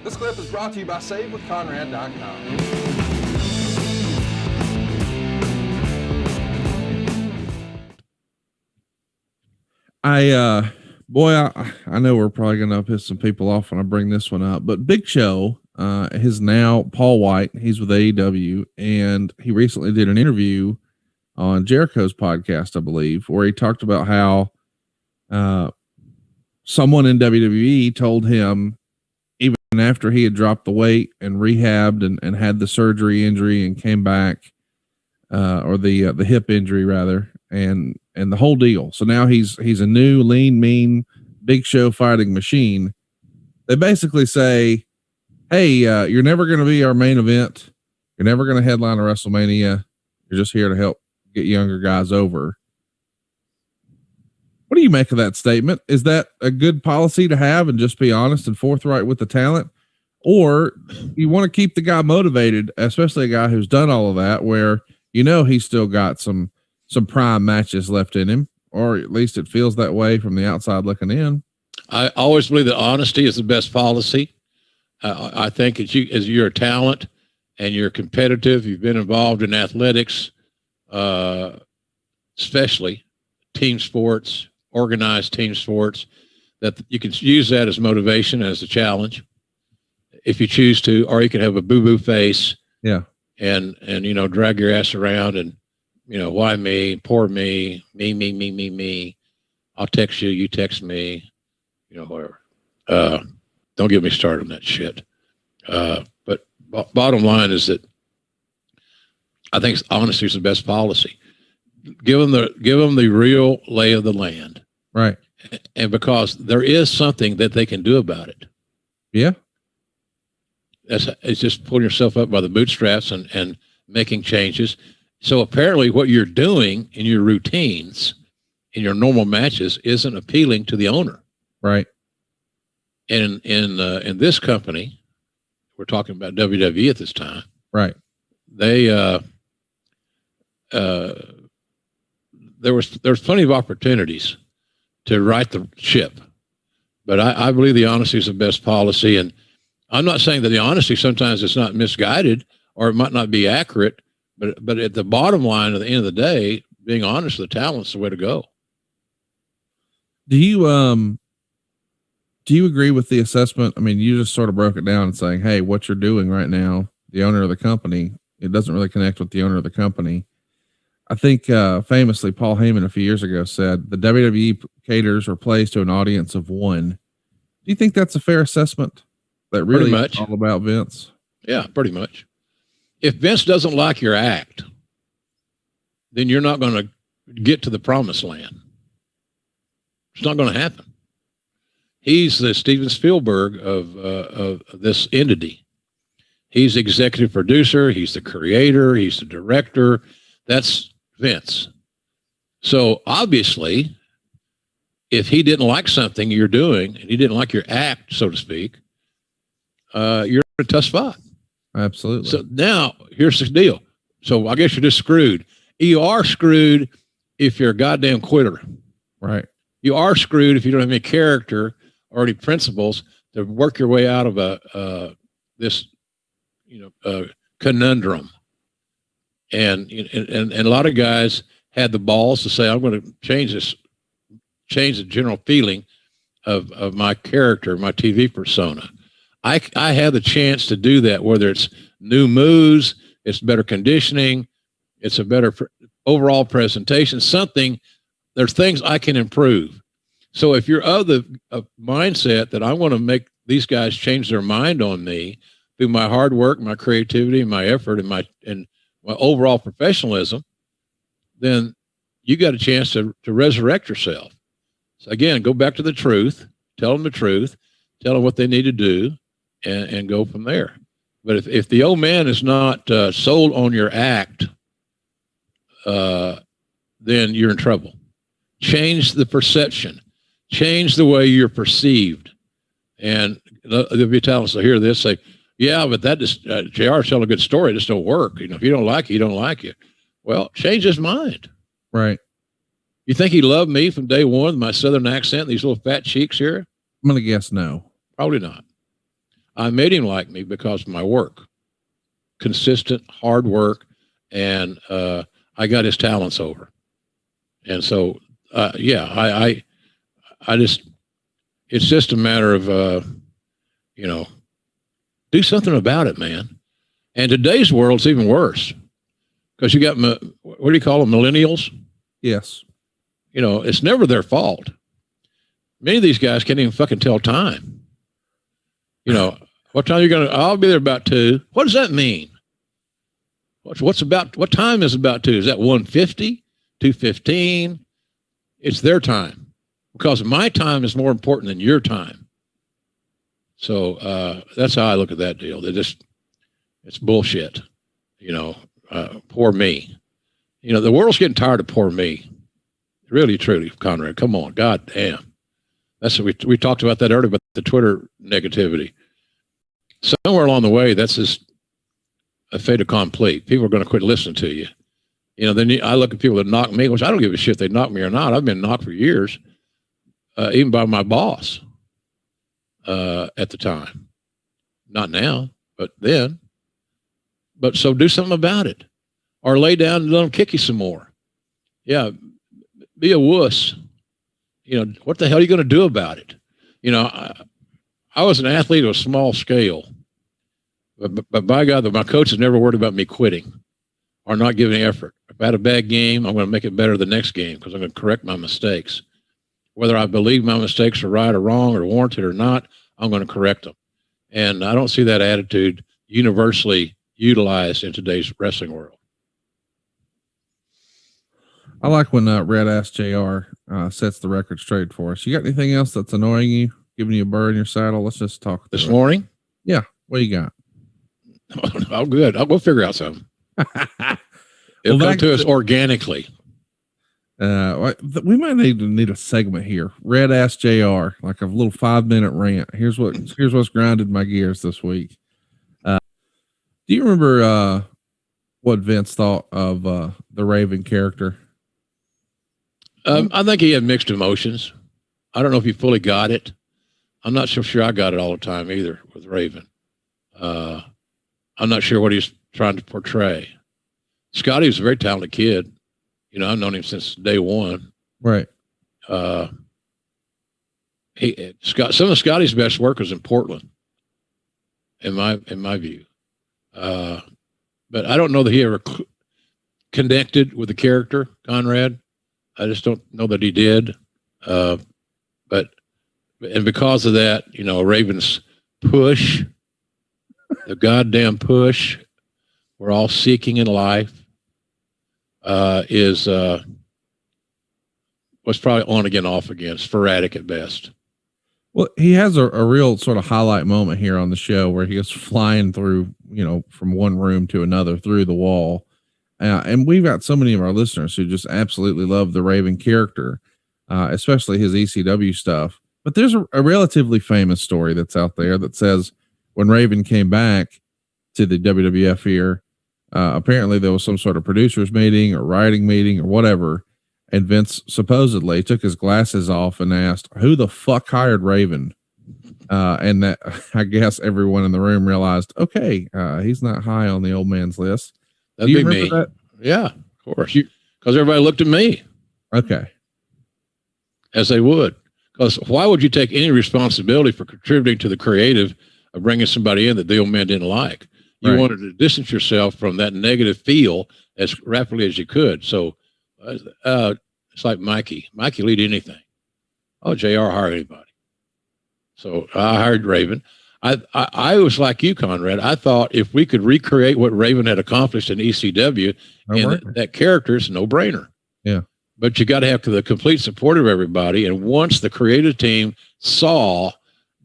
This clip is brought to you by SaveWithConrad.com. I know we're probably going to piss some people off when I bring this one up, but Big Show, is now Paul White. He's with AEW, and he recently did an interview on Jericho's podcast, I believe, where he talked about how someone in WWE told him, even after he had dropped the weight and rehabbed and had the surgery injury and came back, or the hip injury rather, and the whole deal. So now he's a new, lean, mean, Big Show fighting machine. They basically say, hey, you're never going to be our main event. You're never going to headline a WrestleMania. You're just here to help get younger guys over. What do you make of that statement? Is that a good policy to have and just be honest and forthright with the talent? Or you want to keep the guy motivated, especially a guy who's done all of that, where you know he's still got some prime matches left in him, or at least it feels that way from the outside looking in. I always believe that honesty is the best policy. I think as you're a talent and you're competitive, you've been involved in athletics, especially team sports, organized team sports, that you can use that as motivation, as a challenge, if you choose to, or you can have a boo-boo face. Yeah. And drag your ass around and, why me, poor me, me. I'll text you, you text me, whatever. Don't get me started on that shit. But bottom line is that I think honesty is the best policy. Give them the real lay of the land. Right. And because there is something that they can do about it. Yeah. It's just pulling yourself up by the bootstraps and making changes. So apparently what you're doing in your routines, in your normal matches, isn't appealing to the owner. Right. And in this company, we're talking about WWE at this time. Right. There's plenty of opportunities to right the ship, but I believe the honesty is the best policy. And I'm not saying that the honesty sometimes it's not misguided or it might not be accurate, but at the bottom line, at the end of the day, being honest with the talent's the way to go. Do you agree with the assessment? I mean, you just sort of broke it down and saying, hey, what you're doing right now, the owner of the company, it doesn't really connect with the owner of the company. I think famously Paul Heyman a few years ago said the WWE caters or plays to an audience of one. Do you think that's a fair assessment? That really is all about Vince? Yeah, pretty much. If Vince doesn't like your act, then you're not going to get to the promised land. It's not going to happen. He's the Steven Spielberg of this entity. He's the executive producer. He's the creator. He's the director. That's Vince. So obviously, if he didn't like something you're doing and he didn't like your act, so to speak, you're in a tough spot. Absolutely. So now here's the deal. So I guess you're just screwed. You are screwed if you're a goddamn quitter. Right. You are screwed if you don't have any character or any principles to work your way out of this conundrum. And a lot of guys had the balls to say, I'm going to change the general feeling of my character, my TV persona. I had the chance to do that, whether it's new moves, it's better conditioning, it's a better overall presentation, there's things I can improve. So if you're of the mindset that I want to make these guys change their mind on me through my hard work, my creativity, my effort, and my overall professionalism, then you got a chance to resurrect yourself. So again, go back to the truth, tell them the truth, tell them what they need to do, and go from there. But if the old man is not sold on your act, then you're in trouble. Change the perception. Change the way you're perceived. And there'll be talents to hear this, say, yeah, but that just, JR telling a good story, it just don't work. If you don't like it, you don't like it. Well, change his mind. Right. You think he loved me from day one, my Southern accent, these little fat cheeks here? I'm going to guess no. Probably not. I made him like me because of my work, consistent, hard work, and I got his talents over. And so, I just, it's just a matter of, do something about it, man. And today's world's even worse because you got, what do you call them, millennials? Yes. It's never their fault. Many of these guys can't even fucking tell time. What time are you going to, I'll be there about 2. What does that mean? What time is about 2? Is that 1:50, 2:15? It's their time because my time is more important than your time. So that's how I look at that deal. It's bullshit. Poor me. The world's getting tired of poor me. Really, truly, Conrad. Come on, God damn. That's what we talked about that earlier, about the Twitter negativity. Somewhere along the way, that's just a fait accompli. People are going to quit listening to you. Then I look at people that knock me, which I don't give a shit if they knock me or not. I've been knocked for years, even by my boss at the time. Not now, but then. But so do something about it. Or lay down and let them kick you some more. Yeah, be a wuss. What the hell are you going to do about it? I was an athlete of a small scale. But by God, my coach has never worried about me quitting or not giving effort. If I had a bad game, I'm going to make it better the next game because I'm going to correct my mistakes. Whether I believe my mistakes are right or wrong or warranted or not, I'm going to correct them. And I don't see that attitude universally utilized in today's wrestling world. I like when Red Ass JR sets the record straight for us. You got anything else that's annoying you, giving you a burr in your saddle? Let's just talk. This morning? Yeah. What do you got? Oh, good. We'll figure out something. It'll come to us organically. We might need a segment here. Red Ass JR, like a little 5-minute rant. Here's what's grinded my gears this week. Do you remember what Vince thought of the Raven character? I think he had mixed emotions. I don't know if he fully got it. I'm not so sure I got it all the time either with Raven. I'm not sure what he's trying to portray. Scotty was a very talented kid. I've known him since day one. Right. Some of Scotty's best work was in Portland, in my view. But I don't know that he ever connected with the character, Conrad. I just don't know that he did. And because of that, Raven's push, the goddamn push we're all seeking in life, was probably on again, off again, sporadic at best. Well, he has a real sort of highlight moment here on the show where he goes flying through, from one room to another through the wall. And we've got so many of our listeners who just absolutely love the Raven character, especially his ECW stuff. But there's a relatively famous story that's out there that says when Raven came back to the WWF here, apparently there was some sort of producers meeting or writing meeting or whatever. And Vince supposedly took his glasses off and asked, who the fuck hired Raven? And that, I guess everyone in the room realized, okay, he's not high on the old man's list. That'd be me. That? Yeah, of course. Because everybody looked at me. Okay. As they would. Because why would you take any responsibility for contributing to the creative of bringing somebody in that the old man didn't like? You wanted to distance yourself from that negative feel as rapidly as you could. So it's like Mikey. Mikey lead anything. Oh, JR hire anybody. So I hired Raven. I was like you, Conrad. I thought if we could recreate what Raven had accomplished in ECW, that character's no brainer. Yeah. But you got to have the complete support of everybody. And once the creative team saw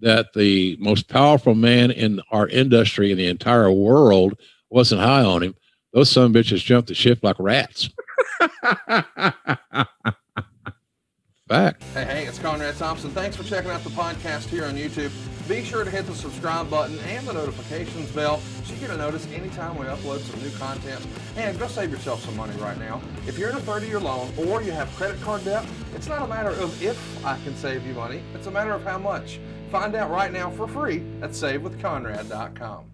that the most powerful man in our industry in the entire world wasn't high on him, those son of bitches jumped the ship like rats. Fact. Hey, it's Conrad Thompson. Thanks for checking out the podcast here on YouTube. Be sure to hit the subscribe button and the notifications bell so you get a notice anytime we upload some new content. And go save yourself some money right now. If you're in a 30-year loan or you have credit card debt, it's not a matter of if I can save you money. It's a matter of how much. Find out right now for free at SaveWithConrad.com.